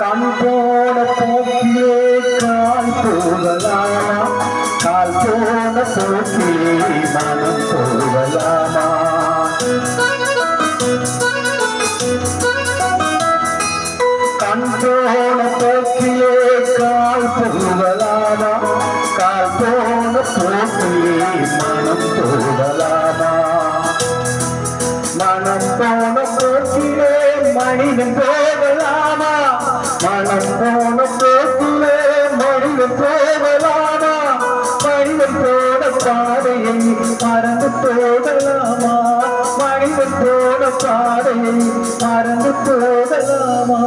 கண் போன போக்கிலே கால் போகலாமா, கால் போன போக்கிலே மனம் போகலாமா. கண் போன போக்கிலே கால் போகலாமா, கால் போன போக்கிலே மனம் போகலாமா. மனம் போன போக்கிலே மனிதன் போகலாமா, மனம் போன போக்கிலே மனிதன் போகலாமா. மனிதன் போன பாதையை மறந்து போகலாமா, மனிதன் போன பாதையை மறந்து போகலாமா.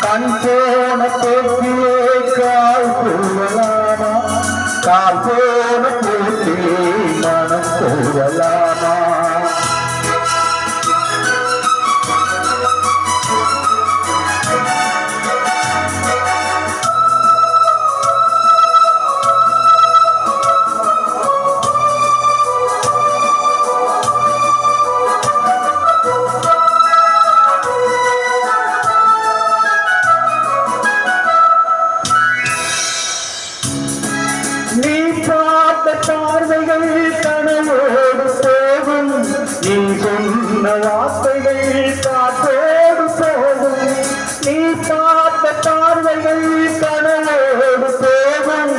கண் போன போக்கிலே கால் போகலாமா, கால் போன போக்கிலே மனம் போகலாமா. நீ பார்த்த பார்வைகள் கனவோடு போகும், நீ சொன்ன வார்த்தைகள் காற்றோடு போகும். நீ பார்த்த பார்வைகள் கனவோடு போகும்,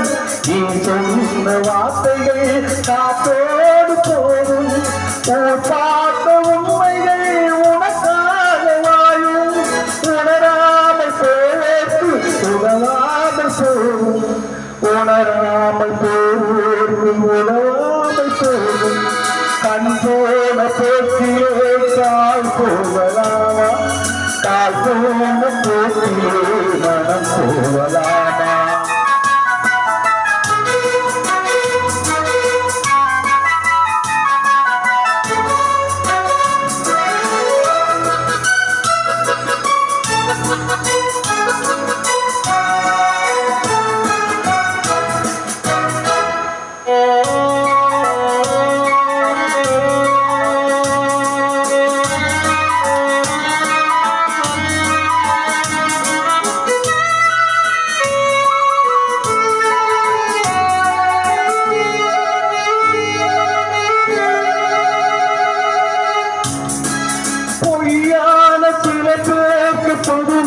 நீ சொன்ன வார்த்தைகள் காற்றோடு போகும். பார்த்த உண்மைகள் உனக்காக வாழும், உணராமல் போக்கு உதவாமல் போகும், உணராமல் போகும் உணராமல் போகும். கண் போன போக்கிலே கால் போகலாமா, கால் போன போக்கிலே மனம் போகலாமா.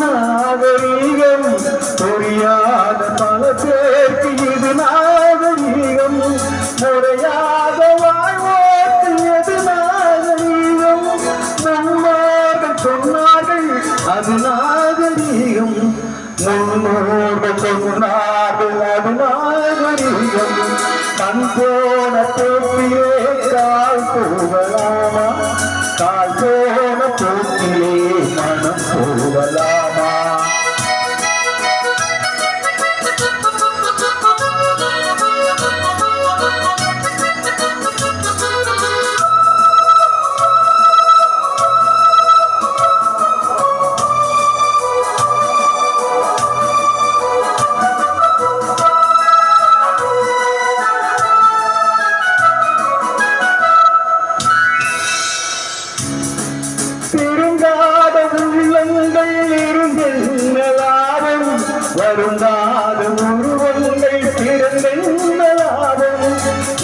நாகரீகம் புரியாத பல பேருக்கு இது நாகரீகம், முறையாக வாழ்வோர்க்கு எது நாகரீகம். முன்னோர்கள் சொன்னார்கள் அது நாகரீகம், முன்னோர்கள் சொன்னார்கள் அது நாகரீகம். கண் போன போக்கிலே கால் போகலாமா, கால் போன போக்கிலே மனம் போகலாமா. திருங்காத உள்ளங்கள் இருந்தென்னலாகும், வருந்தாத உருவங்கள் பிறந்தென்னலாகும்.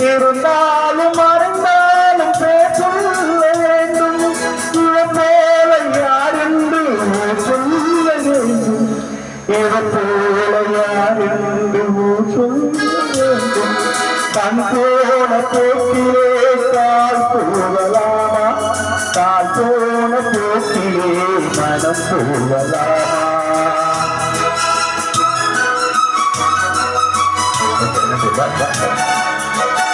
இருந்தாலும் மறந்தாலும் பேசல்ல வேண்டும், இவன் போல யாரென்று சொல்ல வேண்டும். இவன் போல சொல்ல வேண்டும். கண் போன போக்கிலே கால் போகலாமா, கால் போன போக்கிலே மனம் போகலாமா. Bye.